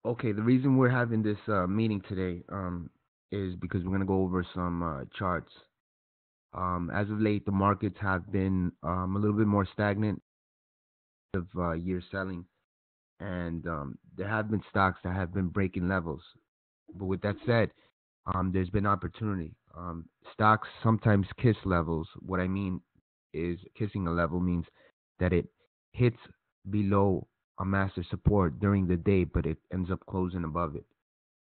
Okay, the reason we're having this meeting today is because we're gonna go over some charts. As of late, the markets have been a little bit more stagnant of year selling, and there have been stocks that have been breaking levels. But with that said, there's been opportunity. Stocks sometimes kiss levels. What I mean is kissing a level means that it hits below a master support during the day, but it ends up closing above it.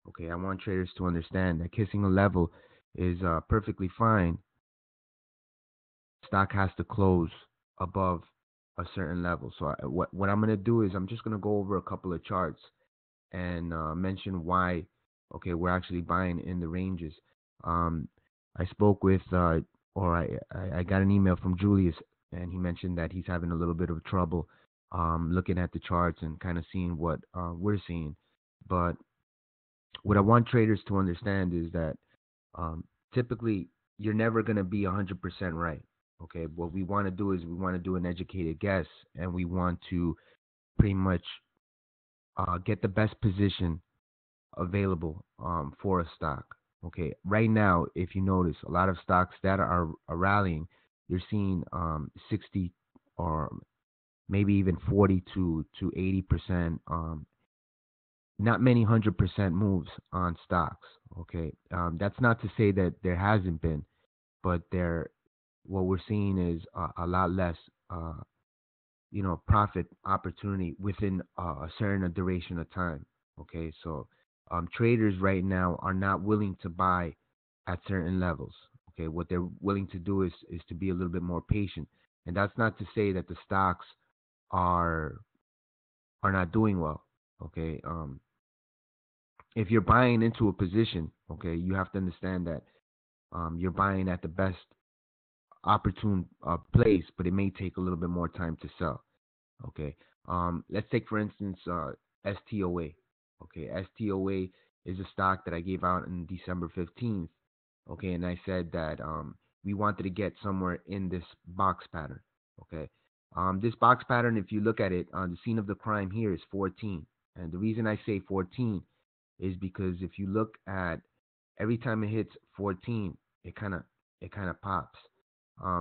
Okay, I want traders to understand that kissing a level is perfectly fine. Stock has to close above a certain level. So what I'm gonna do is I'm just gonna go over a couple of charts and mention why. Okay, we're actually buying in the ranges. Um, I spoke with or I got an email from Julius, and he mentioned that he's having a little bit of trouble looking at the charts and kind of seeing what we're seeing. But what I want traders to understand is that um, typically you're never going to be 100% right. Okay, what we want to do is we want to do an educated guess, and we want to pretty much get the best position available for a stock. Okay, right now, if you notice, a lot of stocks that are rallying, you're seeing 60 or maybe even 40 to 80%. Not many 100% moves on stocks. Okay, that's not to say that there hasn't been, but there, what we're seeing is a lot less, uh, profit opportunity within a certain duration of time. Okay, so traders right now are not willing to buy at certain levels. Okay, what they're willing to do is to be a little bit more patient, and that's not to say that the stocks are are not doing well. Okay, if you're buying into a position, okay, you have to understand that you're buying at the best opportune place, but it may take a little bit more time to sell. Okay, let's take for instance STOA. Okay, STOA is a stock that I gave out on December 15th. Okay, and I said that we wanted to get somewhere in this box pattern. Okay, this box pattern, if you look at it, the scene of the crime here is 14, and the reason I say 14 is because if you look at every time it hits 14, it kind of it kind of pops.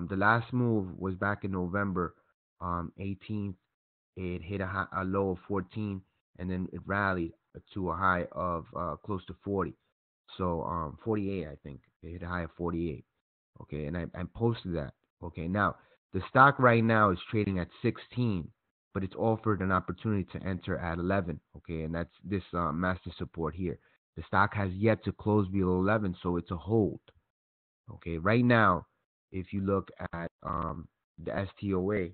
The last move was back in November 18th. It hit a low of 14, and then it rallied to a high of close to 40. So 48, I think. It hit a high of 48. Okay, and I posted that. Okay, now the stock right now is trading at 16, but it's offered an opportunity to enter at 11. Okay, and that's this master support here. The stock has yet to close below 11, so it's a hold. Okay, right now, if you look at the STOA,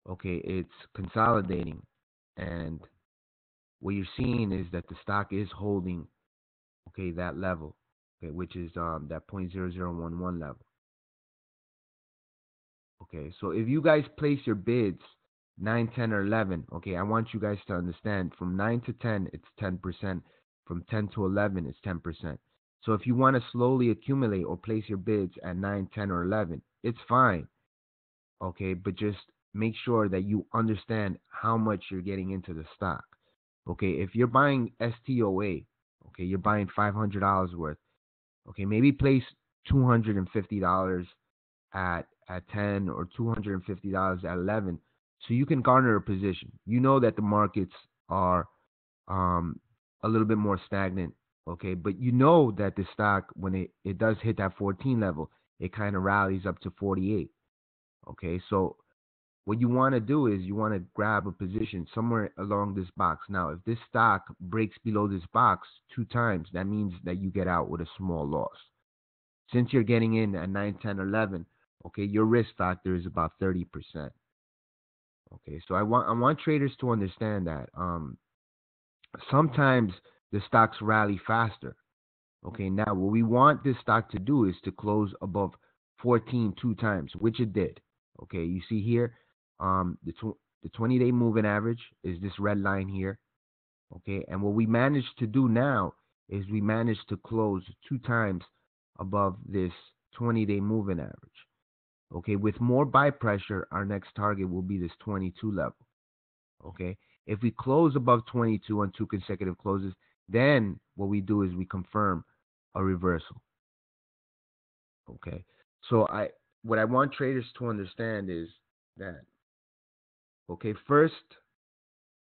okay, it's consolidating, and what you're seeing is that the stock is holding, okay, that level, okay, which is that 0.0011 level. Okay, so if you guys place your bids 9, 10, or 11, okay, I want you guys to understand from 9 to 10, it's 10%. From 10 to 11, it's 10%. So if you want to slowly accumulate or place your bids at 9, 10, or 11, it's fine. Okay, but just make sure that you understand how much you're getting into the stock. Okay, if you're buying STOA, okay, you're buying $500 worth. Okay, maybe place $250 at 10 or $250 at 11 so you can garner a position. You know that the markets are um a little bit more stagnant, okay, but you know that the stock when it does hit that 14 level, it kind of rallies up to 48. Okay, so what you want to do is you want to grab a position somewhere along this box. Now, if this stock breaks below this box 2 times, that means that you get out with a small loss. Since you're getting in at 9, 10, 11, okay, your risk factor is about 30%. Okay, so I want traders to understand that sometimes the stocks rally faster. Okay, now what we want this stock to do is to close above 14 2 times, which it did. Okay, you see here, the 20-day moving average is this red line here. Okay, and what we managed to do now is we managed to close 2 times above this 20-day moving average. Okay, with more buy pressure, our next target will be this 22 level. Okay. If we close above 22 on 2 consecutive closes, then what we do is we confirm a reversal. Okay. So what I want traders to understand is that, okay, first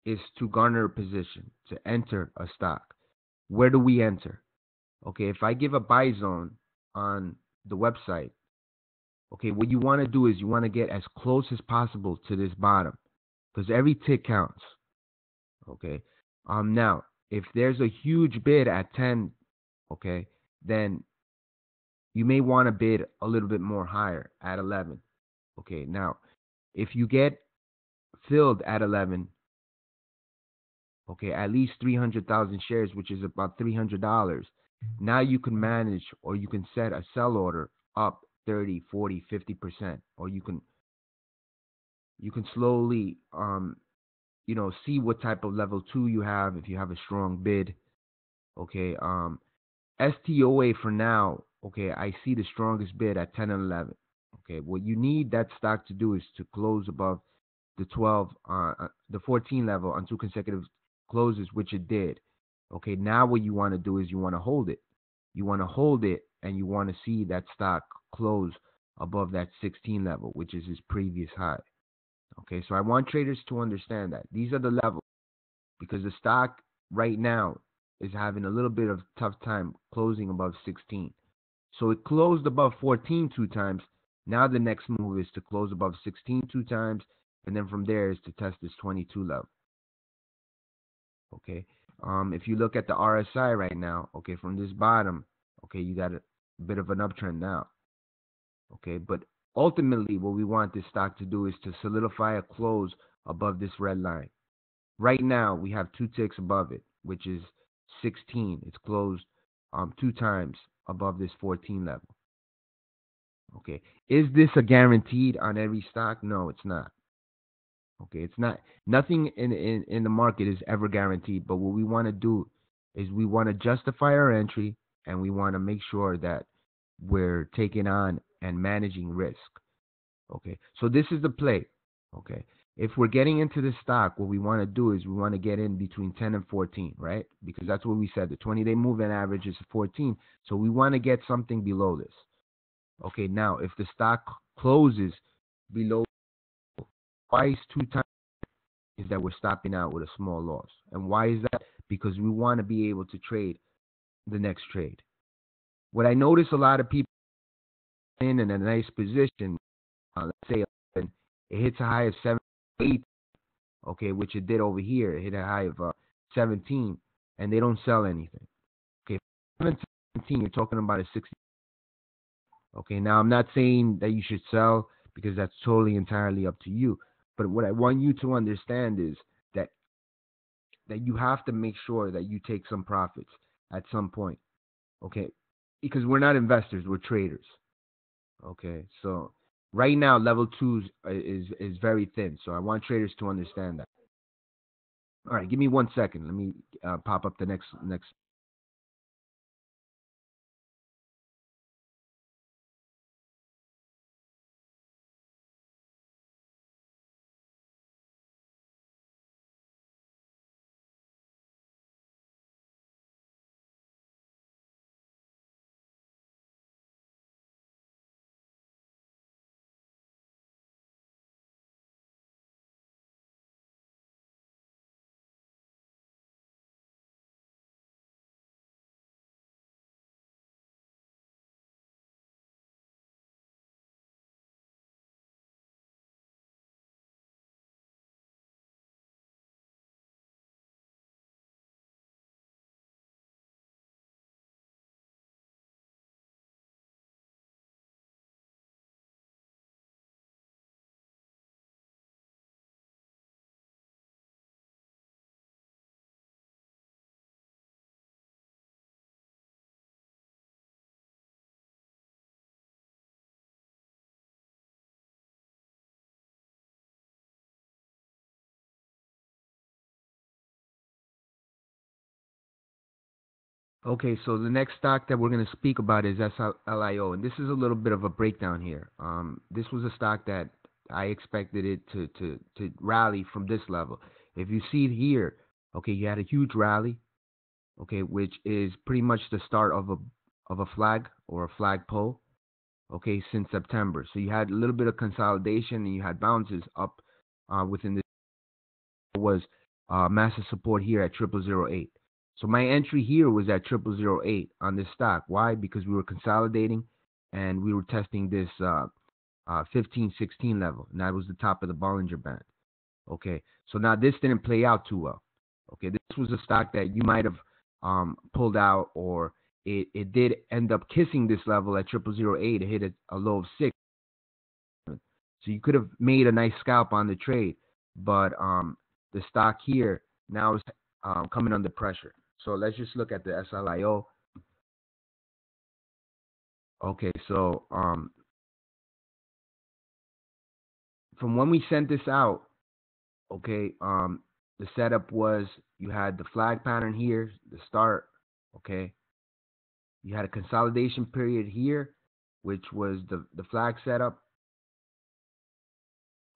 is to garner a position, to enter a stock. Where do we enter? Okay, if I give a buy zone on the website, okay, what you want to do is you want to get as close as possible to this bottom because every tick counts. Okay. Now, if there's a huge bid at 10, okay, then you may want to bid a little bit more higher at 11. Okay. Now, if you get filled at 11, okay, at least 300,000 shares, which is about $300. Now you can manage, or you can set a sell order up 30, 40, 50%, or you can slowly see what type of level 2 you have if you have a strong bid. Okay, STOA for now, okay, I see the strongest bid at 10 and 11. Okay, what you need that stock to do is to close above the 12, the 14 level on 2 consecutive closes, which it did. Okay, now what you want to do is you want to hold it. You want to hold it, and you want to see that stock close above that 16 level, which is its previous high. Okay, so I want traders to understand that these are the levels, because the stock right now is having a little bit of tough time closing above 16. So it closed above 14 2 times. Now the next move is to close above 16 2 times, and then from there is to test this 22 level. Okay. If you look at the RSI right now, okay, from this bottom, okay, you got a bit of an uptrend now. Okay, but ultimately what we want this stock to do is to solidify a close above this red line. Right now we have 2 ticks above it, which is 16. It's closed 2 times above this 14 level. Okay. Is this a guaranteed on every stock? No, it's not. Okay, it's not. Nothing in the market is ever guaranteed. But what we want to do is we want to justify our entry, and we want to make sure that we're taking on and managing risk. Okay, so this is the play. Okay, if we're getting into the stock, what we want to do is we want to get in between 10 and 14, right? Because that's what we said. The 20-day moving average is 14. So we want to get something below this. Okay, now if the stock closes below twice, 2 times, is that we're stopping out with a small loss. And why is that? Because we want to be able to trade the next trade. What I notice a lot of people in a nice position, let's say it hits a high of 7, 8, okay, which it did over here. It hit a high of 17, and they don't sell anything. Okay, 17, you're talking about a 60. Okay, now I'm not saying that you should sell because that's totally entirely up to you. But what I want you to understand is that you have to make sure that you take some profits at some point. Okay, because we're not investors, we're traders. Okay, so right now level 2 is very thin. So I want traders to understand that. All right, give me 1 second. Let me pop up the next. Okay, so the next stock that we're going to speak about is SLIO, and this is a little bit of a breakdown here. This was a stock that I expected it to rally from this level. If you see it here, okay, you had a huge rally, okay, which is pretty much the start of a flag or a flagpole, okay, since September. So you had a little bit of consolidation and you had bounces up within this. Was massive support here at 0008. So my entry here was at 0008 on this stock. Why? Because we were consolidating and we were testing this 1516 level, and that was the top of the Bollinger Band. Okay, so now this didn't play out too well. Okay, this was a stock that you might have pulled out, or it did end up kissing this level at 0008. It hit a low of 6. So you could have made a nice scalp on the trade, but the stock here now is coming under pressure. So let's just look at the SLIO. Okay, so from when we sent this out, okay, the setup was you had the flag pattern here, the start, okay. You had a consolidation period here, which was the flag setup,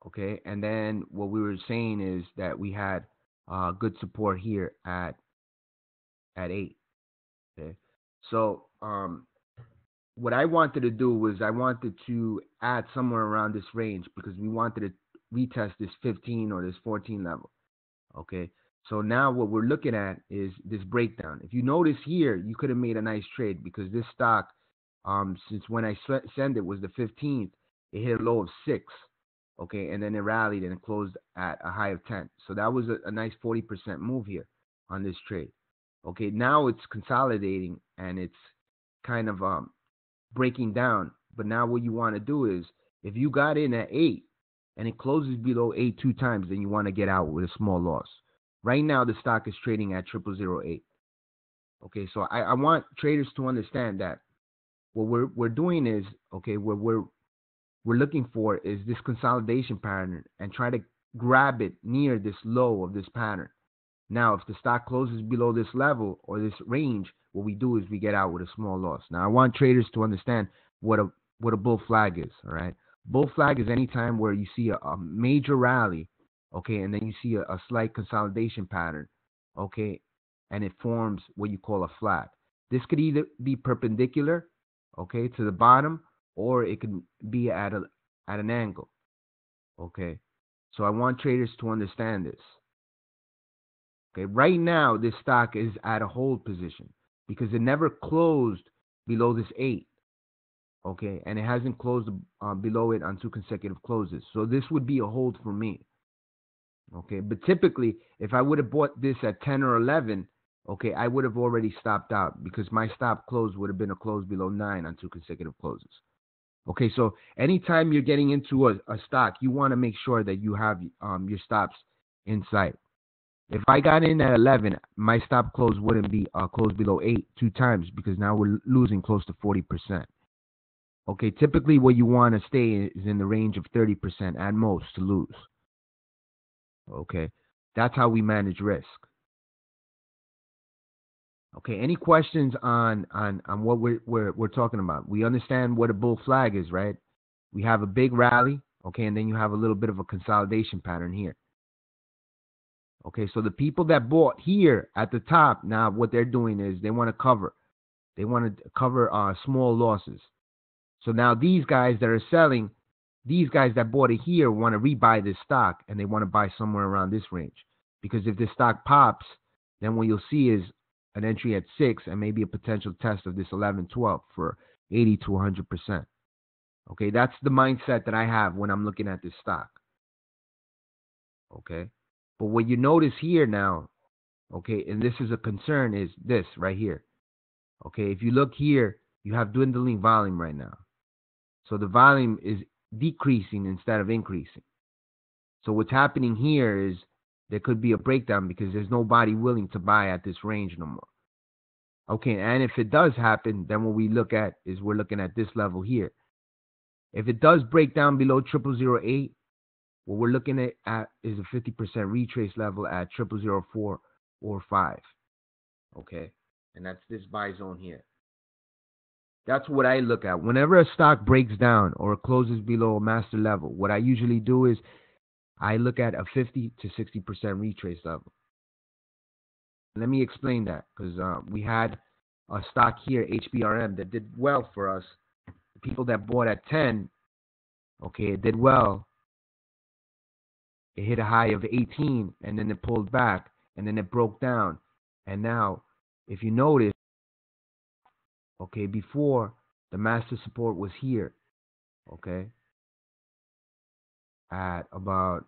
okay. And then what we were saying is that we had good support here at 8, okay. So what I wanted to do was I wanted to add somewhere around this range because we wanted to retest this 15 or this 14 level. Okay, so now what we're looking at is this breakdown. If you notice here, you could have made a nice trade because this stock, since when I sent it was the 15th, it hit a low of 6. Okay, and then it rallied and it closed at a high of 10. So that was a nice 40% move here on this trade. Okay, now it's consolidating and it's kind of breaking down. But now what you want to do is if you got in at 8 and it closes below 8 2 times, then you want to get out with a small loss. Right now the stock is trading at 0008. Okay, so I want traders to understand that what we're doing is, okay, what we're looking for is this consolidation pattern and try to grab it near this low of this pattern. Now, if the stock closes below this level or this range, what we do is we get out with a small loss. Now, I want traders to understand what a bull flag is, all right? Bull flag is any time where you see a major rally, okay, and then you see a slight consolidation pattern, okay, and it forms what you call a flag. This could either be perpendicular, okay, to the bottom, or it could be at an angle, okay? So I want traders to understand this. Okay, right now this stock is at a hold position because it never closed below this 8. Okay, and it hasn't closed below it on 2 consecutive closes. So this would be a hold for me. Okay, but typically if I would have bought this at 10 or 11, okay, I would have already stopped out because my stop close would have been a close below 9 on 2 consecutive closes. Okay, so anytime you're getting into a stock, you want to make sure that you have your stops in sight. If I got in at 11, my stop close wouldn't be closed below 8 2 times because now we're losing close to 40%. Okay, typically what you want to stay is in the range of 30% at most to lose. Okay, that's how we manage risk. Okay, any questions on what we're talking about? We understand what a bull flag is, right? We have a big rally, okay, and then you have a little bit of a consolidation pattern here. Okay, so the people that bought here at the top, now what they're doing is they want to cover. They want to cover small losses. So now these guys that are selling, these guys that bought it here want to rebuy this stock, and they want to buy somewhere around this range. Because if this stock pops, then what you'll see is an entry at 6 and maybe a potential test of this 11-12 for 80 to 100%. Okay, that's the mindset that I have when I'm looking at this stock. Okay. But what you notice here now, okay, and this is a concern, is this right here. Okay, if you look here, you have dwindling volume right now. So the volume is decreasing instead of increasing. So what's happening here is there could be a breakdown because there's nobody willing to buy at this range no more. Okay, and if it does happen, then what we look at is we're looking at this level here. If it does break down below 0008, what we're looking at is a 50% retrace level at 0004 or 5. Okay, and that's this buy zone here. That's what I look at. Whenever a stock breaks down or closes below a master level, what I usually do is I look at a 50 to 60% retrace level. Let me explain that, because we had a stock here, HBRM, that did well for us. The people that bought at 10, okay, it did well. It hit a high of 18, and then it pulled back, and then it broke down. And now, if you notice, okay, before, the master support was here, okay, at about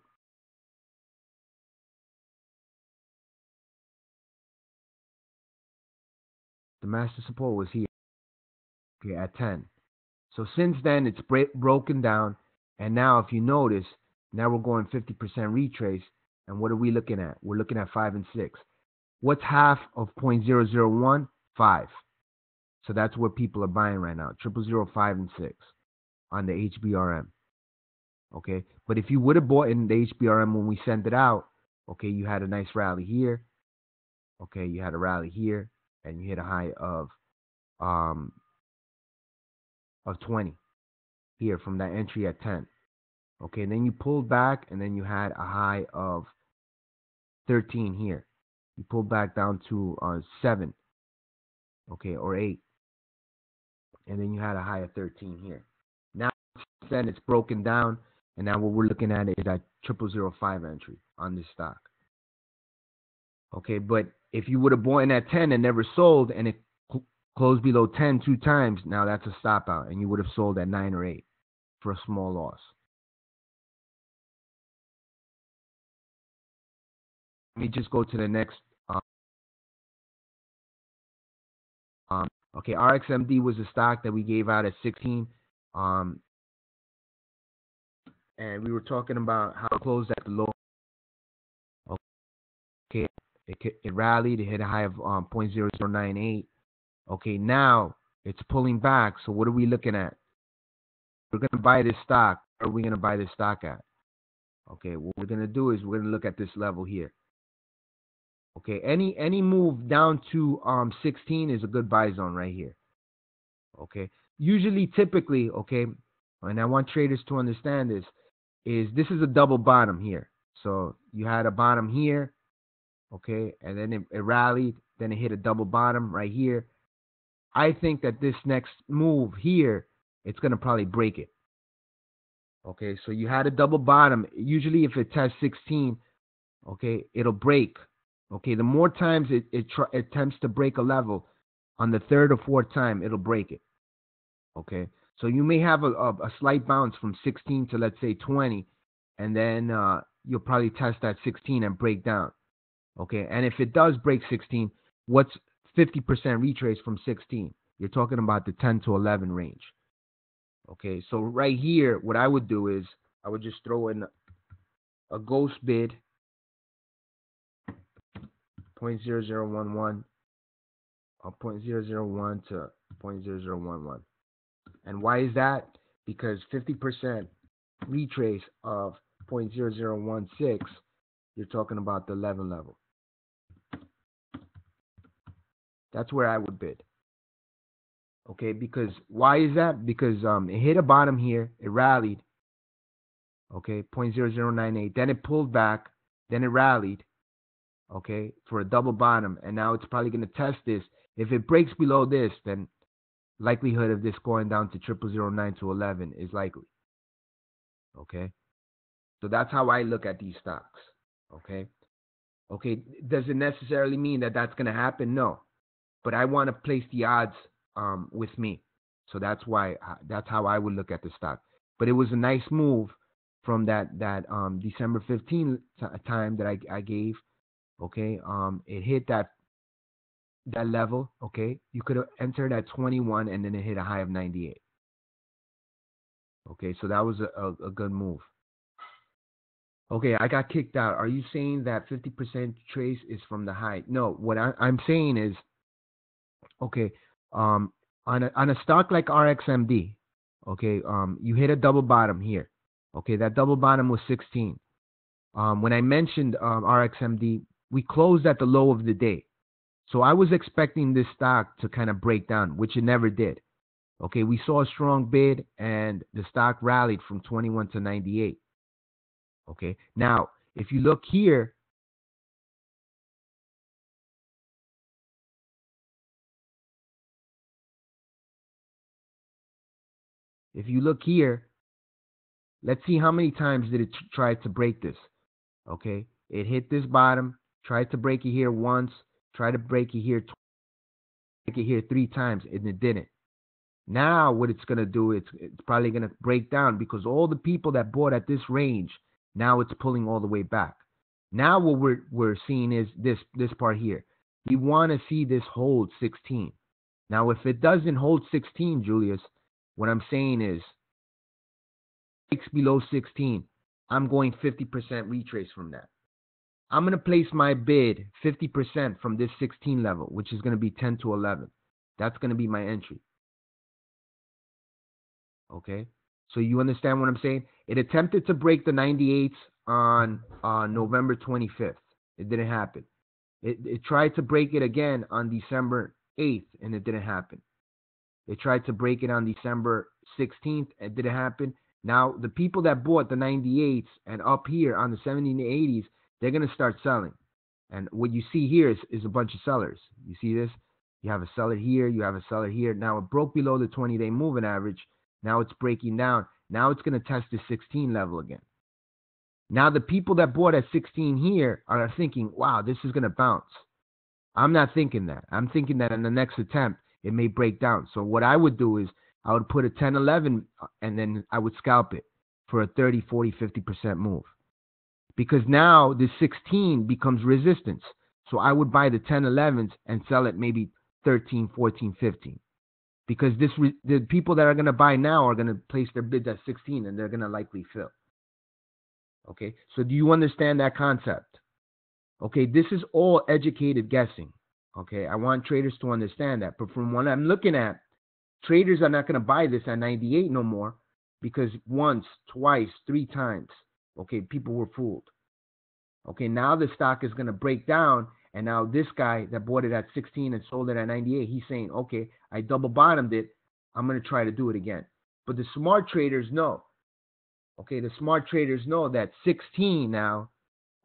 the master support was here, okay, at 10. So since then, it's broken down, and now if you notice, now we're going 50% retrace, and what are we looking at? We're looking at 5 and 6. What's half of 0.001? 5. So that's what people are buying right now, 0.005 and 6 on the HBRM. Okay, but if you would have bought in the HBRM when we sent it out, okay, you had a nice rally here. Okay, you had a rally here, and you hit a high of 20 here from that entry at 10. Okay, and then you pulled back, and then you had a high of 13 here. You pulled back down to 7, okay, or 8. And then you had a high of 13 here. Now, then it's broken down, and now what we're looking at is that 0.005 entry on this stock. Okay, but if you would have bought in at 10 and never sold, and it closed below 10 2 times, now that's a stop out, and you would have sold at 9 or 8 for a small loss. Let me just go to the next. Okay, RXMD was a stock that we gave out at 16. And we were talking about how it closed at the low. Okay, it rallied. It hit a high of 0.0098. Okay, now it's pulling back. So what are we looking at? We're going to buy this stock. Where are we going to buy this stock at? Okay, what we're going to do is we're going to look at this level here. Okay, any move down to 16 is a good buy zone right here. Okay, usually, typically, okay, and I want traders to understand this is a double bottom here. So you had a bottom here, okay, and then it rallied, then it hit a double bottom right here. I think that this next move here, it's going to probably break it. Okay, so you had a double bottom. Usually if it tests 16, okay, it'll break. Okay, the more times it attempts to break a level, on the third or fourth time, it'll break it. Okay, so you may have a slight bounce from 16 to, let's say, 20, and then you'll probably test that 16 and break down. Okay, and if it does break 16, what's 50% retrace from 16? You're talking about the 10 to 11 range. Okay, so right here, what I would do is I would just throw in a ghost bid, 0.0011, or 0.001 to 0.0011. And why is that? Because 50% retrace of 0.0016, you're talking about the 11 level. That's where I would bid. Okay, because why is that? Because it hit a bottom here, it rallied. Okay, 0.0098. Then it pulled back, then it rallied. Okay, for a double bottom, and now it's probably going to test this. If it breaks below this, then likelihood of this going down to 0.009 to 11 is likely. Okay, so that's how I look at these stocks. Okay, does it necessarily mean that that's going to happen? No, but I want to place the odds with me, so that's how I would look at the stock. But it was a nice move from that December 15th time that I gave. Okay, it hit that level. Okay, you could have entered at 21, and then it hit a high of 98. Okay, so that was a good move. Okay, I got kicked out. Are you saying that 50% trace is from the high? No, what I'm saying is, okay, on a stock like RXMD, okay, you hit a double bottom here. Okay, that double bottom was 16. When I mentioned RXMD, we closed at the low of the day. So I was expecting this stock to kind of break down, which it never did. Okay, we saw a strong bid, and the stock rallied from 21 to 98. Okay. Now, if you look here, let's see how many times did it try to break this. Okay. It hit this bottom, tried to break it here once, tried to break it here, break it here 3 times, and it didn't. Now what it's going to do, it's probably going to break down because all the people that bought at this range, now it's pulling all the way back. Now what we're seeing is this part here. We want to see this hold 16. Now if it doesn't hold 16, Julius, what I'm saying is breaks below 16, I'm going 50% retrace from that. I'm going to place my bid 50% from this 16 level, which is going to be 10 to 11. That's going to be my entry. Okay, so you understand what I'm saying? It attempted to break the 98s on November 25th. It didn't happen. It tried to break it again on December 8th, and it didn't happen. It tried to break it on December 16th. It didn't happen. Now, the people that bought the 98s and up here on the 70s and 80s, they're going to start selling. And what you see here is a bunch of sellers. You see this? You have a seller here. You have a seller here. Now, it broke below the 20-day moving average. Now it's breaking down. Now it's going to test the 16 level again. Now the people that bought at 16 here are thinking, wow, this is going to bounce. I'm not thinking that. I'm thinking that in the next attempt, it may break down. So what I would do is I would put a 10, 11, and then I would scalp it for a 30, 40, 50% move. Because now the 16 becomes resistance. So I would buy the 10, 11s and sell it maybe 13, 14, 15. Because the people that are going to buy now are going to place their bids at 16 and they're going to likely fill. Okay, so do you understand that concept? Okay, this is all educated guessing. Okay, I want traders to understand that. But from what I'm looking at, traders are not going to buy this at 98 no more because once, twice, 3 times, okay, people were fooled. Okay, now the stock is going to break down. And now this guy that bought it at 16 and sold it at 98, he's saying, okay, I double bottomed it. I'm going to try to do it again. But the smart traders know. Okay, the smart traders know that 16 now,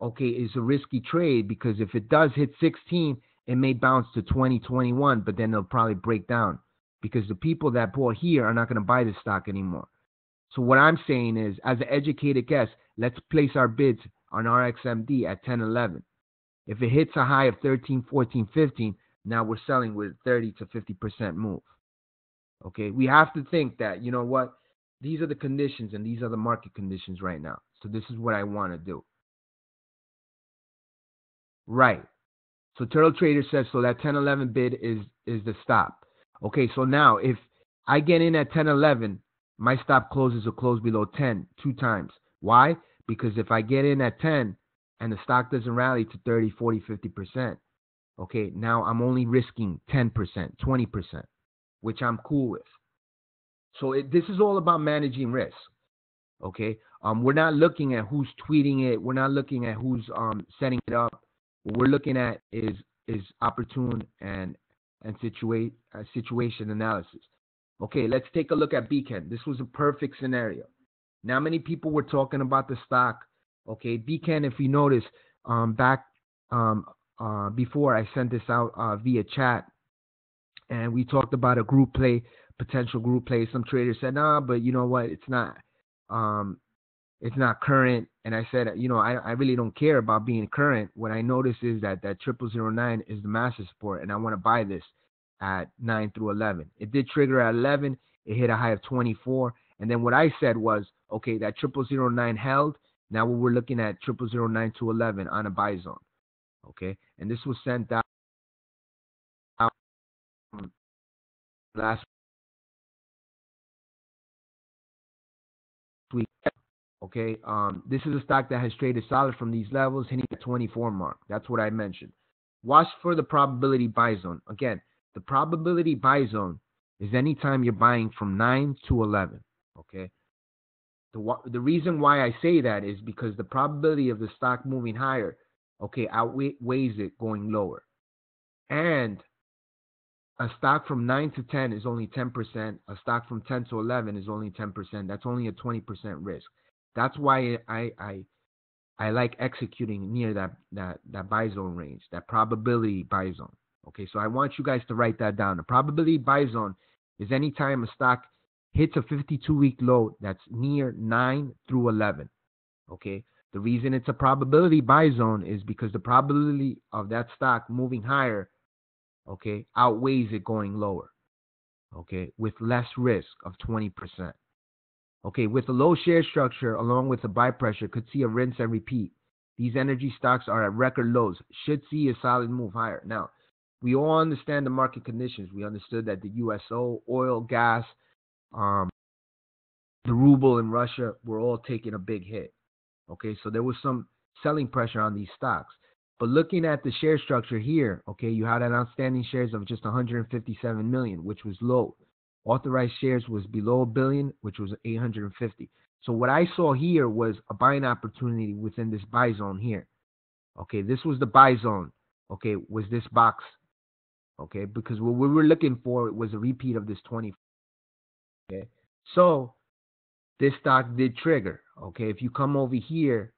okay, is a risky trade because if it does hit 16, it may bounce to 20, 21, but then it'll probably break down because the people that bought here are not going to buy the stock anymore. So what I'm saying is, as an educated guess, let's place our bids on RXMD at 10, 11. If it hits a high of 13, 14, 15, now we're selling with 30 to 50% move. Okay, we have to think that, you know what, these are the conditions and these are the market conditions right now. So this is what I want to do. Right. So Turtle Trader says, so that 10, 11 bid is the stop. Okay, so now if I get in at 10, 11, my stop closes will close below 10 2 times. Why? Because if I get in at 10, and the stock doesn't rally to 30, 40, 50%, okay, now I'm only risking 10%, 20%, which I'm cool with. So this is all about managing risk, okay? We're not looking at who's tweeting it. We're not looking at who's setting it up. What we're looking at is opportune and situation analysis. Okay, let's take a look at Beacon. This was a perfect scenario. Now, many people were talking about the stock. Okay, Beacon, if you notice, back before I sent this out via chat, and we talked about a group play, potential group play. Some traders said, nah, but you know what? It's not current. And I said, you know, I really don't care about being current. What I notice is that 0009 is the master support, and I want to buy this at 9 through 11. It did trigger at 11. It hit a high of 24. And then what I said was, okay, that 0009 held. Now we're looking at 0009 to 11 on a buy zone. Okay, and this was sent out last week. Okay, this is a stock that has traded solid from these levels, hitting the 24 mark. That's what I mentioned. Watch for the probability buy zone. Again, the probability buy zone is anytime you're buying from 9 to 11. Okay. The reason why I say that is because the probability of the stock moving higher, okay, outweighs it going lower. And a stock from 9 to 10 is only 10%. A stock from 10 to 11 is only 10%. That's only a 20% risk. That's why I I like executing near that buy zone range, that probability buy zone. Okay, so I want you guys to write that down. The probability buy zone is anytime a stock hits a 52-week low that's near 9 through 11. Okay, the reason it's a probability buy zone is because the probability of that stock moving higher, okay, outweighs it going lower. Okay, with less risk of 20%. Okay, with a low share structure along with a buy pressure, could see a rinse and repeat. These energy stocks are at record lows, should see a solid move higher. Now, we all understand the market conditions. We understood that the USO, oil, gas, the ruble in Russia were all taking a big hit. Okay, so there was some selling pressure on these stocks. But looking at the share structure here, okay, you had an outstanding shares of just 157 million, which was low. Authorized shares was below a billion, which was 850. So what I saw here was a buying opportunity within this buy zone here. Okay, this was the buy zone. Okay, was this box. Okay, because what we were looking for was a repeat of this 20. Okay, so this stock did trigger. Okay, if you come over here,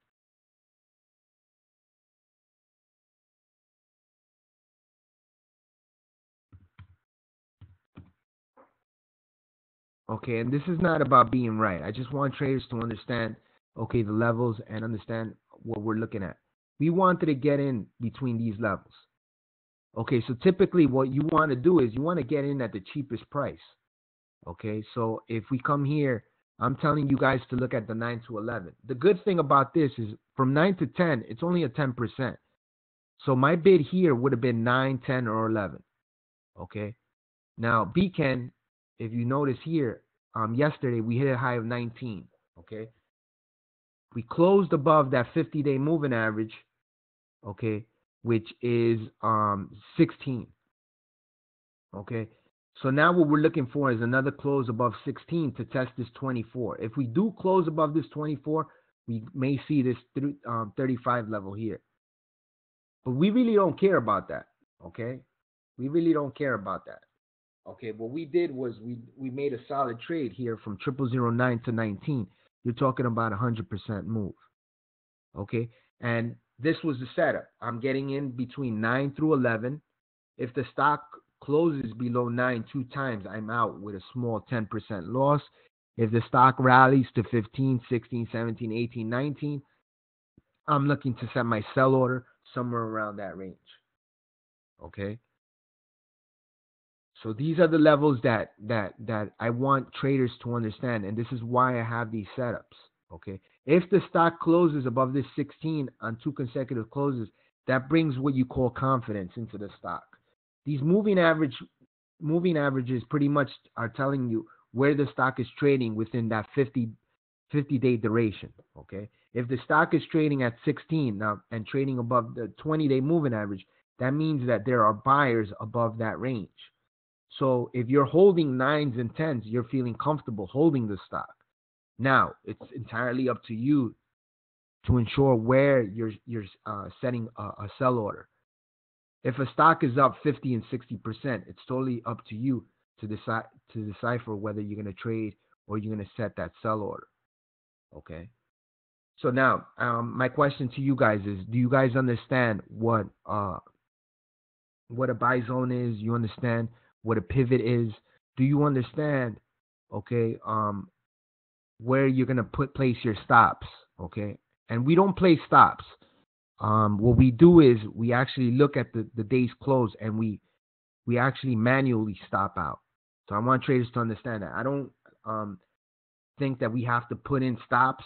okay, and this is not about being right. I just want traders to understand, okay, the levels and understand what we're looking at. We wanted to get in between these levels. Okay, so typically what you want to do is you want to get in at the cheapest price. Okay, so if we come here, I'm telling you guys to look at the 9 to 11. The good thing about this is from 9 to 10, it's only a 10%. So my bid here would have been 9, 10, or 11. Okay, now Beacon, if you notice here, yesterday we hit a high of 19. Okay, we closed above that 50-day moving average. Okay, which is 16. Okay, so now what we're looking for is another close above 16 to test this 24. If we do close above this 24, we may see this 35 level here. But we really don't care about that. Okay, we really don't care about that. Okay, what we did was we made a solid trade here from 0009 to 19. You're talking about 100% move. Okay, and this was the setup. I'm getting in between 9 through 11. If the stock closes below 9 two times, I'm out with a small 10% loss. If the stock rallies to 15, 16, 17, 18, 19, I'm looking to set my sell order somewhere around that range. Okay. So these are the levels that I want traders to understand, and this is why I have these setups. Okay, if the stock closes above this 16 on 2 consecutive closes, that brings what you call confidence into the stock. These moving averages pretty much are telling you where the stock is trading within that 50-day duration. Okay, if the stock is trading at 16 now and trading above the 20-day moving average, that means that there are buyers above that range. So if you're holding 9s and 10s, you're feeling comfortable holding the stock. Now, it's entirely up to you to ensure where you're setting a sell order. If a stock is up 50 and 60%, it's totally up to you to decipher whether you're going to trade or you're going to set that sell order. Okay. So now, my question to you guys is: do you guys understand what a buy zone is? You understand what a pivot is? Do you understand, okay, where you're gonna place your stops, okay? And we don't place stops. What we do is we actually look at the day's close and we actually manually stop out. So I want traders to understand that. I don't think that we have to put in stops,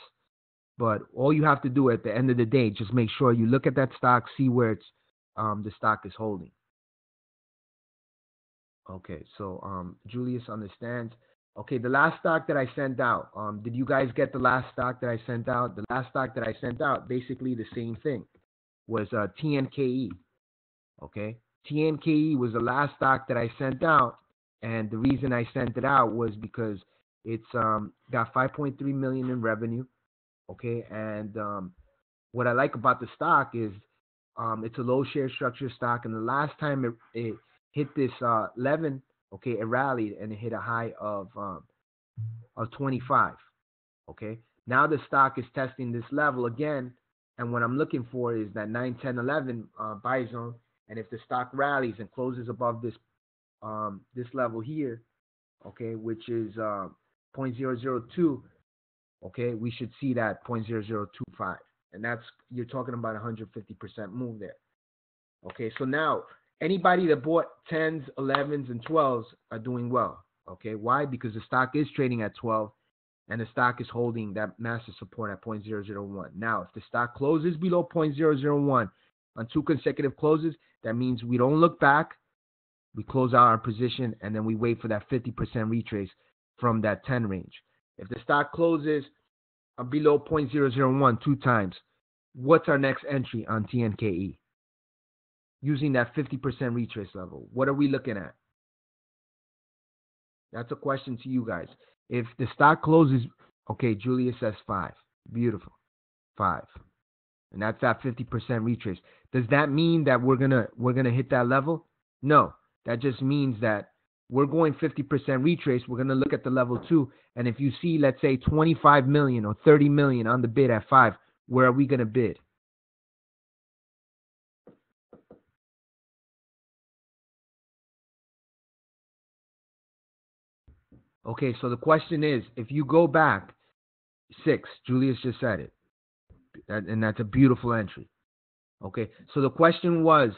but all you have to do at the end of the day, just make sure you look at that stock, see where it's the stock is holding. Okay, so Julius understands. Okay, the last stock that I sent out, did you guys get the last stock that I sent out? The last stock that I sent out, basically the same thing, was TNKE. Okay, TNKE was the last stock that I sent out, and the reason I sent it out was because it's got 5.3 million in revenue. Okay, and what I like about the stock is it's a low share structure stock, and the last time it hit this 11, okay, it rallied and it hit a high of 25. Okay, now the stock is testing this level again. And what I'm looking for is that 9, 10, 11 buy zone. And if the stock rallies and closes above this level here, okay, which is 0.002, okay, we should see that 0.0025. And that's, you're talking about 150% move there. Okay, so now anybody that bought 10s, 11s, and 12s are doing well. Okay, why? Because the stock is trading at 12 and the stock is holding that massive support at 0.001. Now, if the stock closes below 0.001 on 2 consecutive closes, that means we don't look back, we close out our position, and then we wait for that 50% retrace from that 10 range. If the stock closes below 0.001 2 times, what's our next entry on TNKE? Using that 50% retrace level, what are we looking at? That's a question to you guys. If the stock closes, okay, Julius says 5. Beautiful. 5. And that's that 50% retrace. Does that mean that we're gonna hit that level? No. That just means that we're going 50% retrace. We're gonna look at the level 2. And if you see, let's say 25 million or 30 million on the bid at 5, where are we gonna bid? Okay, so the question is, if you go back 6, Julius just said it, and that's a beautiful entry. Okay, so the question was,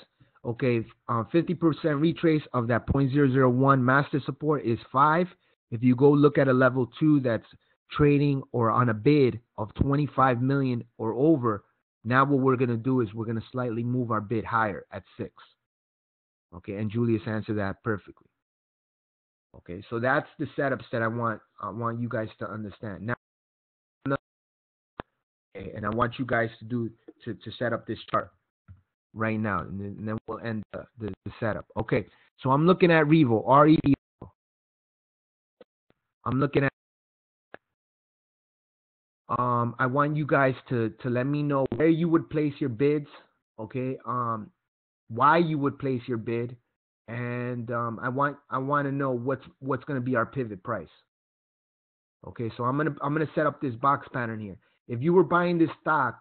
okay, 50% retrace of that 0.001 master support is 5. If you go look at a level 2 that's trading or on a bid of 25 million or over, now what we're going to do is we're going to slightly move our bid higher at 6. Okay, and Julius answered that perfectly. Okay, so that's the setups that I want you guys to understand. Now, and I want you guys to set up this chart right now, and then we'll end the setup. Okay, so I'm looking at Revo, REVO. I'm looking at, I want you guys to let me know where you would place your bids, okay, why you would place your bid, and I want to know what's going to be our pivot price. Okay, so I'm gonna set up this box pattern here. If you were buying this stock,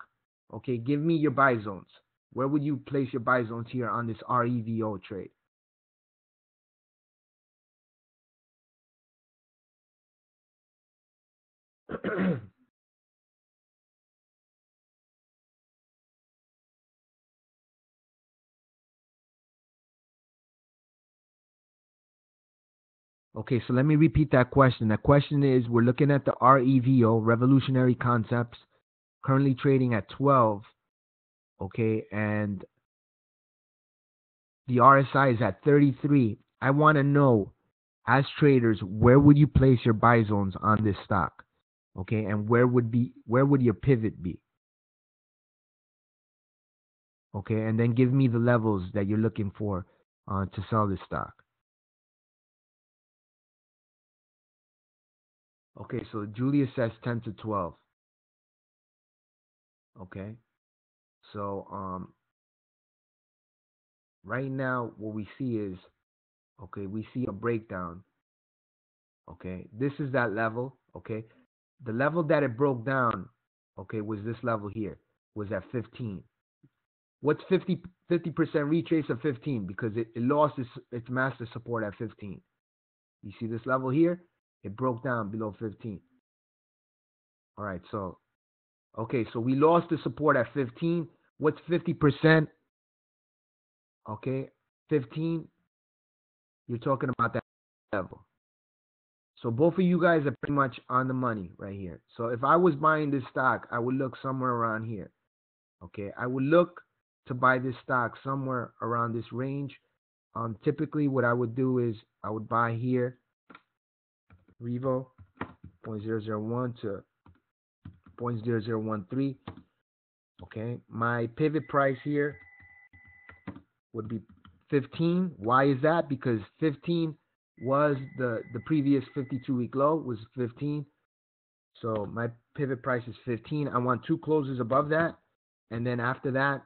okay, give me your buy zones. Where would you place your buy zones here on this REVO trade? Okay, so let me repeat that question. That question is, we're looking at the REVO, Revolutionary Concepts, currently trading at 12, okay, and the RSI is at 33. I want to know, as traders, where would you place your buy zones on this stock? Okay, and where would your pivot be? Okay, and then give me the levels that you're looking for to sell this stock. Okay, so Julius says 10 to 12. Okay, so right now what we see is, okay, we see a breakdown. Okay, this is that level. Okay, the level that it broke down, okay, was this level here, was at 15. What's 50% retrace of 15? Because it lost its master support at 15. You see this level here? It broke down below 15. All right, so, okay, so we lost the support at 15. What's 50%? Okay, 15, you're talking about that level. So both of you guys are pretty much on the money right here. So if I was buying this stock, I would look somewhere around here. Okay, I would look to buy this stock somewhere around this range. Typically what I would do is I would buy here, Revo, 0.001 to 0.0013. Okay, my pivot price here would be 15. Why is that? Because 15 was the previous 52-week low was 15. So my pivot price is 15. I want 2 closes above that. And then after that,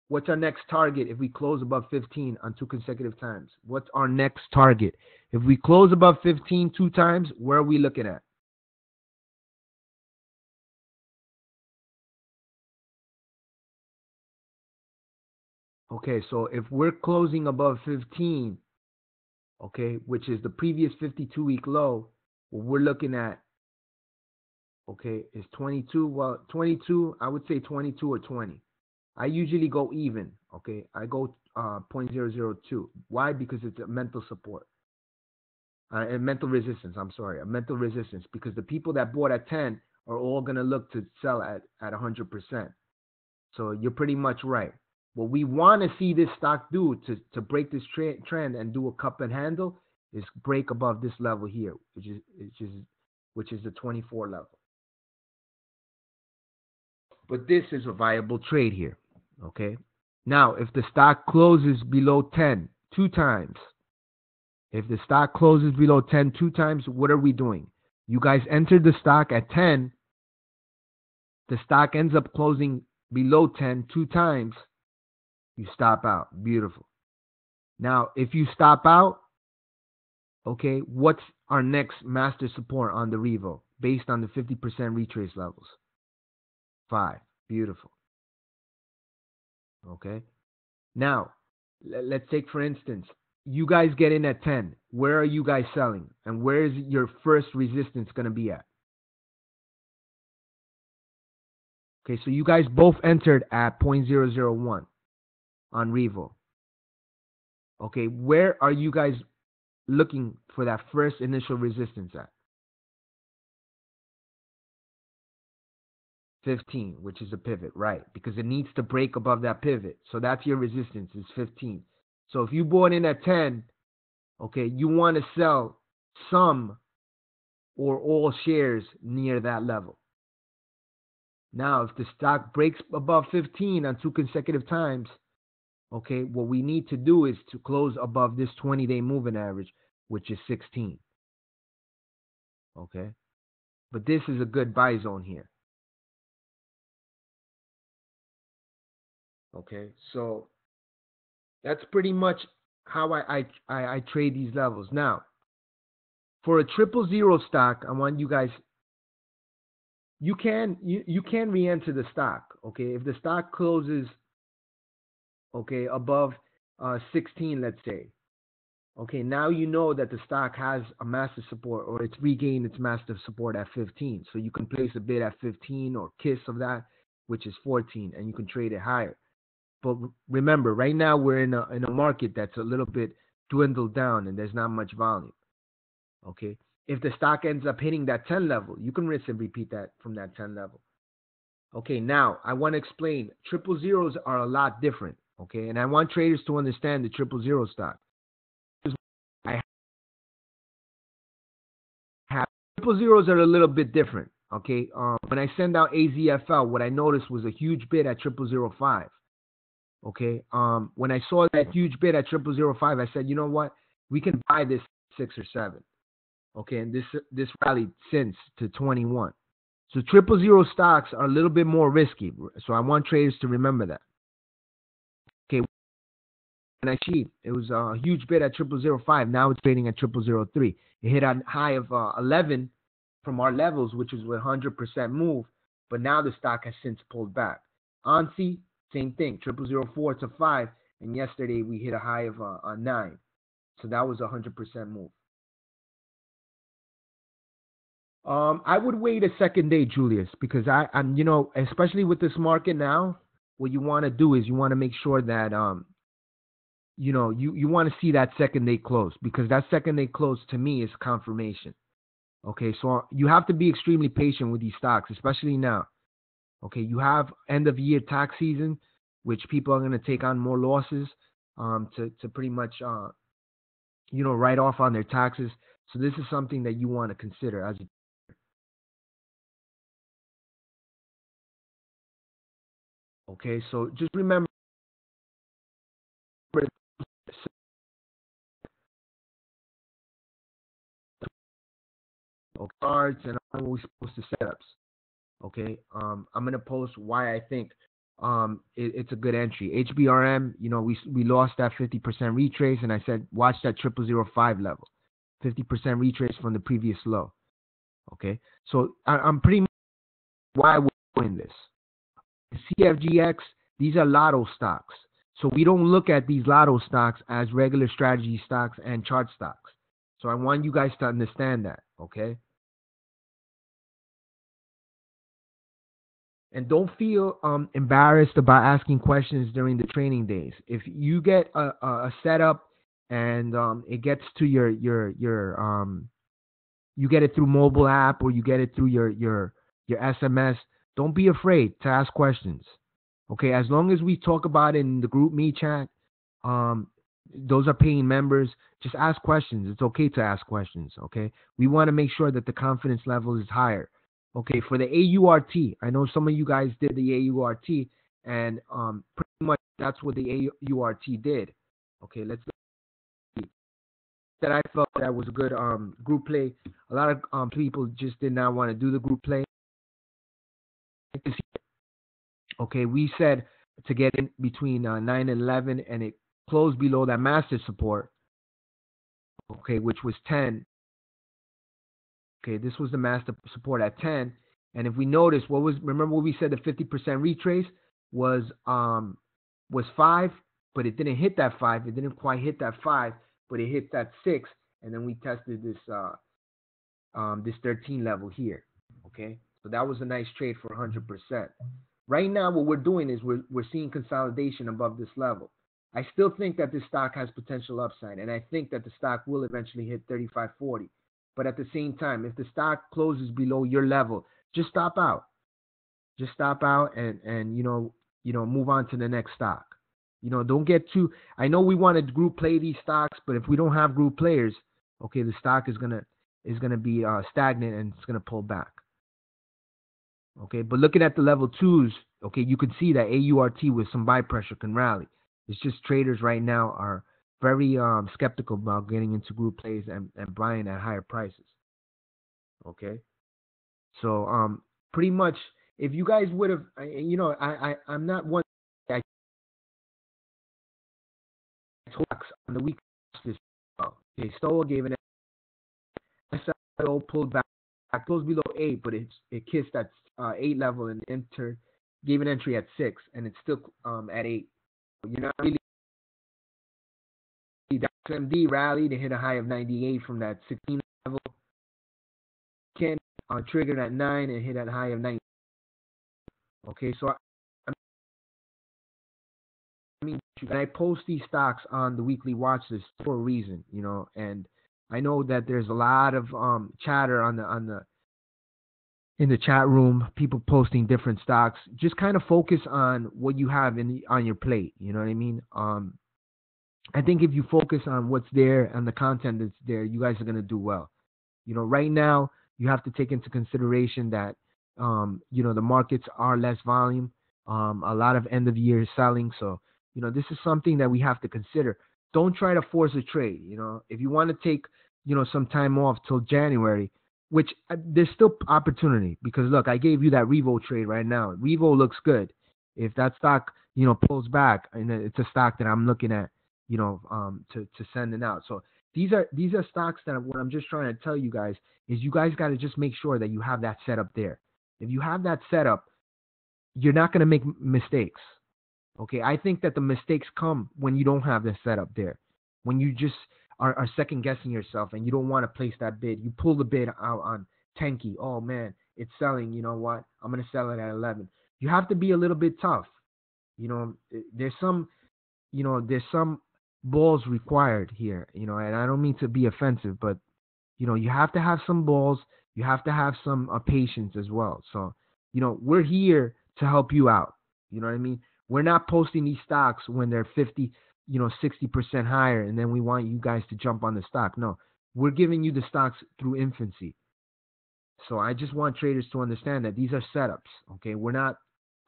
what's our next target if we close above 15 on 2 consecutive times? What's our next target? If we close above 15 2 times, where are we looking at? Okay, so if we're closing above 15, okay, which is the previous 52-week low, what we're looking at, okay, is 22. Well, 22, I would say 22 or 20. I usually go even, okay? I go 0.002. Why? Because it's a mental support. And mental resistance, I'm sorry, a mental resistance, because the people that bought at 10 are all going to look to sell at 100%. So you're pretty much right. What we want to see this stock do to break this trend and do a cup and handle is break above this level here, which is the 24 level. But this is a viable trade here, okay? Now, if the stock closes below 10 two times, if the stock closes below 10 two times, what are we doing? You guys entered the stock at 10. The stock ends up closing below 10 two times. You stop out. Beautiful. Now, if you stop out, okay, what's our next master support on the Revo based on the 50% retrace levels? 5. Beautiful. Okay. Now, let's take, for instance, you guys get in at 10. Where are you guys selling? And where is your first resistance going to be at? Okay, so you guys both entered at 0.001 on Revo. Okay, where are you guys looking for that first initial resistance at? 15, which is a pivot, right? Because it needs to break above that pivot. So that's your resistance, is 15. So if you bought in at 10, okay, you want to sell some or all shares near that level. Now, if the stock breaks above 15 on 2 consecutive times, okay, what we need to do is to close above this 20-day moving average, which is 16. Okay, but this is a good buy zone here. Okay, so that's pretty much how I trade these levels. Now, for a 000 stock, I want you guys, you can re-enter the stock. Okay, if the stock closes, okay, above 16, let's say. Okay, now you know that the stock has a massive support, or it's regained its massive support at 15. So you can place a bid at 15 or kiss of that, which is 14, and you can trade it higher. But remember, right now we're in a market that's a little bit dwindled down and there's not much volume. Okay, if the stock ends up hitting that 10 level, you can rinse and repeat that from that 10 level. Okay, now I want to explain 000s are a lot different. Okay, and I want traders to understand the 000 stock. I have 000s are a little bit different. Okay, when I send out AZFL, what I noticed was a huge bid at 0005. Okay, when I saw that huge bid at 0005, I said, you know what, we can buy this 6 or 7. Okay, and this rallied since to 21. So 000 stocks are a little bit more risky. So I want traders to remember that. Okay, when I cheat, it was a huge bid at 0005. Now it's trading at 0003. It hit a high of 11 from our levels, which was 100% move. But now the stock has since pulled back. ONSI, same thing, 0004 to 5. And yesterday we hit a high of 9. So that was 100% move. I would wait a second day, Julius, because I'm, especially with this market now, what you want to do is you want to make sure that, you want to see that second day close, because that second day close to me is confirmation. Okay, so you have to be extremely patient with these stocks, especially now. Okay, you have end of year tax season, which people are going to take on more losses, to pretty much, write off on their taxes. So this is something that you want to consider as a Okay, so just remember cards and how we're supposed to setups. Okay, I'm gonna post why I think it's a good entry. HBRM, we lost that 50% retrace, and I said watch that 0005 level, 50% retrace from the previous low. Okay, so I'm pretty much why we're doing this. CFGX, these are lotto stocks. So we don't look at these lotto stocks as regular strategy stocks and chart stocks. So I want you guys to understand that, okay? And don't feel embarrassed about asking questions during the training days. If you get a setup and it gets to your you get it through mobile app or you get it through your SMS, don't be afraid to ask questions. Okay, as long as we talk about it in the group me chat, um, those are paying members. Just ask questions. It's okay to ask questions. Okay, we want to make sure that the confidence level is higher. Okay, for the AURT, I know some of you guys did the AURT, and pretty much that's what the AURT did. Okay, let's see. That I felt that was a good group play. A lot of people just did not want to do the group play. Okay, we said to get in between 9 and 11, and it closed below that master support. Okay, which was 10. Okay, this was the master support at 10. And if we notice, remember what we said, the 50% retrace was 5, but it didn't hit that 5. It didn't quite hit that 5, but it hit that 6, and then we tested this 13 level here. Okay, so that was a nice trade for 100%. Right now, what we're doing is we're seeing consolidation above this level. I still think that this stock has potential upside, and I think that the stock will eventually hit 35.40. But at the same time, if the stock closes below your level, just stop out. Just stop out and move on to the next stock. Don't get too. I know we want to group play these stocks, but if we don't have group players, okay, the stock is gonna be stagnant and it's gonna pull back. Okay, but looking at the level twos, okay, you can see that AURT with some buy pressure can rally. It's just traders right now are very skeptical about getting into group plays and buying at higher prices. Okay, so pretty much if you guys would have, I'm not one. I told on the week this. Okay, Stoa gave an SIO pulled back, closed below 8, but it kissed that 8 level and entered, gave an entry at 6, and it's still at 8. You're not really. Dec20 rallied and hit a high of 98 from that 16 level. Ken triggered at 9 and hit a high of 90. Okay, so I post these stocks on the weekly watch list for a reason, and I know that there's a lot of chatter in the chat room, people posting different stocks. Just kind of focus on what you have on your plate. You know what I mean? I think if you focus on what's there and the content that's there, you guys are gonna do well. Right now you have to take into consideration that the markets are less volume, a lot of end of year selling. So this is something that we have to consider. Don't try to force a trade. If you want to take some time off till January, which there's still opportunity, because look, I gave you that Revo trade right now. Revo looks good. If that stock pulls back, and it's a stock that I'm looking at to sending out. So these are stocks that what I'm just trying to tell you guys is you guys got to just make sure that you have that setup there. If you have that setup, you're not going to make mistakes. Okay, I think that the mistakes come when you don't have the setup there. When you just are second guessing yourself and you don't want to place that bid. You pull the bid out on Tenki. Oh man, it's selling. You know what? I'm going to sell it at 11. You have to be a little bit tough. There's some balls required here, and I don't mean to be offensive, but you have to have some balls. You have to have some patience as well. So, we're here to help you out. You know what I mean? We're not posting these stocks when they're 50, 60% higher, and then we want you guys to jump on the stock. No, we're giving you the stocks through infancy. So I just want traders to understand that these are setups. Okay, we're not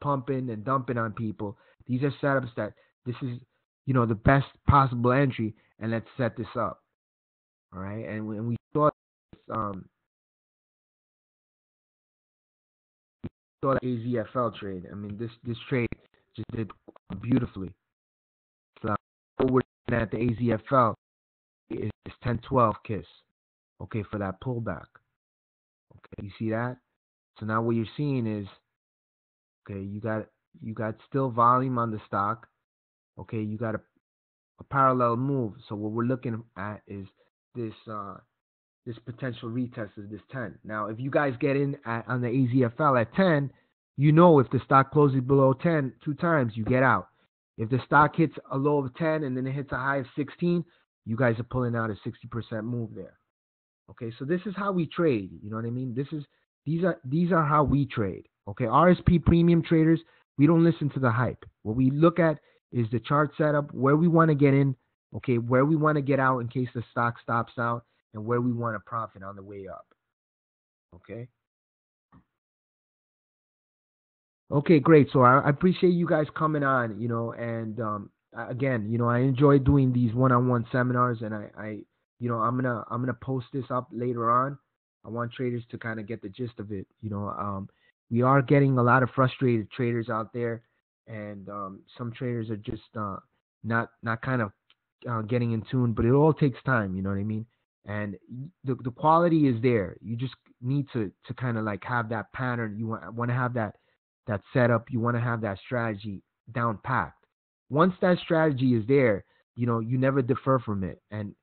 pumping and dumping on people. These are setups that this is, the best possible entry, and let's set this up. All right, and when we saw the AZFL trade, I mean this trade just did beautifully. So what we're looking at the AZFL is 10-12 kiss. Okay, for that pullback. Okay, you see that? So now what you're seeing is, okay, you got still volume on the stock. Okay, you got a parallel move. So what we're looking at is this this potential retest is this 10. Now, if you guys get in on the AZFL at 10, you know if the stock closes below 10 2 times, you get out. If the stock hits a low of 10 and then it hits a high of 16, you guys are pulling out a 60% move there. Okay, so this is how we trade. You know what I mean? These are how we trade. Okay, RSP premium traders, we don't listen to the hype. What we look at is the chart setup, where we want to get in, okay, where we want to get out in case the stock stops out, and where we want to profit on the way up. Okay. Okay, great. So I appreciate you guys coming on, and again, I enjoy doing these one-on-one seminars, and I'm gonna post this up later on. I want traders to kind of get the gist of it. We are getting a lot of frustrated traders out there, and some traders are just not kind of getting in tune. But it all takes time. You know what I mean? And the quality is there. You just need to kind of like have that pattern. You want to have that setup. You want to have that strategy down packed. Once that strategy is there, you never defer from it. And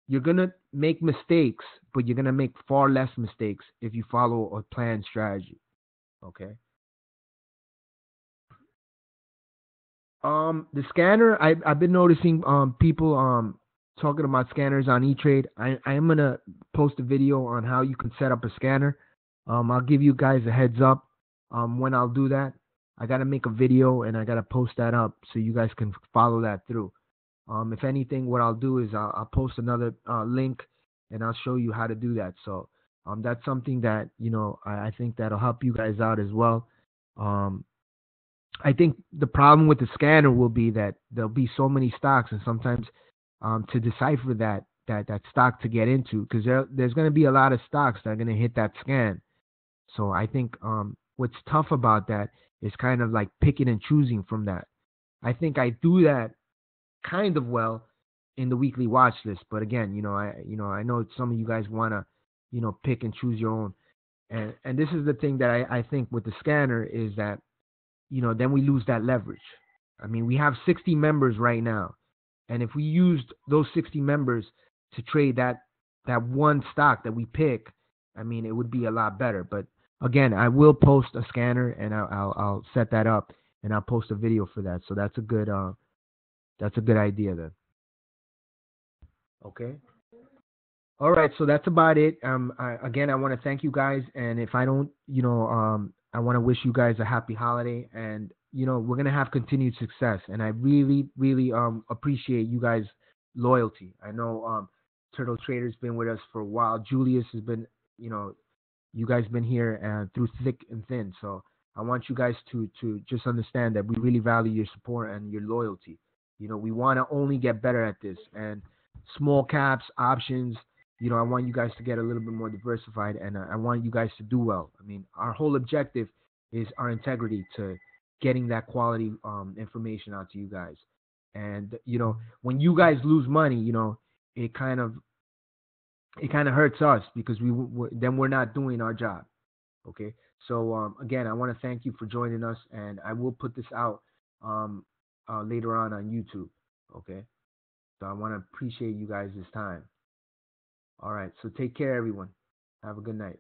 you're going to make mistakes, but you're going to make far less mistakes if you follow a planned strategy. Okay. The scanner, I've been noticing people talking about scanners on E-Trade. I am gonna post a video on how you can set up a scanner. I'll give you guys a heads up when I'll do that. I gotta make a video and I gotta post that up so you guys can follow that through. If anything, what I'll do is I'll post another link and I'll show you how to do that. So that's something that I think that'll help you guys out as well. Um, I think the problem with the scanner will be that there'll be so many stocks, and sometimes to decipher that stock to get into, because there's going to be a lot of stocks that are going to hit that scan. So I think what's tough about that is kind of like picking and choosing from that. I think I do that kind of well in the weekly watch list, but again, I know some of you guys want to pick and choose your own, and this is the thing that I think with the scanner is that then we lose that leverage. I mean, we have 60 members right now. And if we used those 60 members to trade that one stock that we pick, I mean, it would be a lot better. But again, I will post a scanner and I'll set that up and I'll post a video for that. So that's a good idea then. Okay. All right, so that's about it. Again, I want to thank you guys, and if I don't, I want to wish you guys a happy holiday, and we're gonna have continued success, and I really, really appreciate you guys' loyalty. I know Turtle Trader's been with us for a while. Julius has been, you guys been here through thick and thin. So I want you guys to just understand that we really value your support and your loyalty. We want to only get better at this, and small caps, options. I want you guys to get a little bit more diversified, and I want you guys to do well. I mean, our whole objective is our integrity to getting that quality information out to you guys. And when you guys lose money, it kind of hurts us because then we're not doing our job. Okay. So again, I want to thank you for joining us, and I will put this out later on YouTube. Okay. So I want to appreciate you guys this time. All right. So take care, everyone. Have a good night.